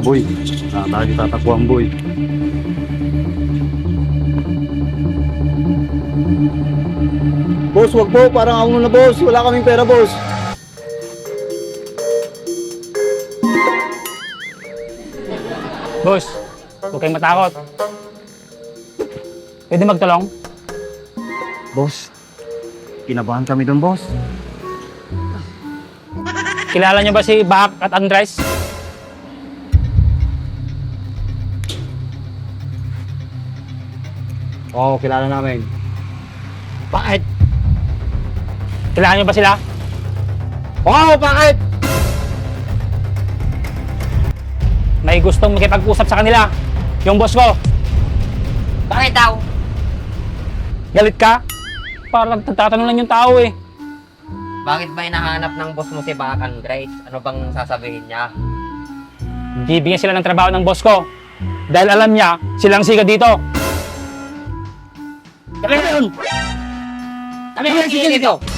Boy, tayo tatakbuhan boy. Boss, wag po. Parang ako na boss. Wala kaming pera, boss. Boss, huwag kayong matakot. Pwede magtulong? Boss, kinabahan kami doon boss. Kilala niyo ba si Bak at Andres? Oo, kilala namin. Bakit? Kilala niyo ba sila? Oo, bakit? May gustong makipag-usap sa kanila. Yung boss ko. Bakit daw? Galit ka? Parang nagtatanong lang yung tao eh. Bakit ba hinahanap ng boss mo si Bak Andres? Ano bang sasabihin niya? Bibigyan sila ng trabaho ng boss ko. Dahil alam niya, silang siga dito. Kami na yun! Kami na yun dito!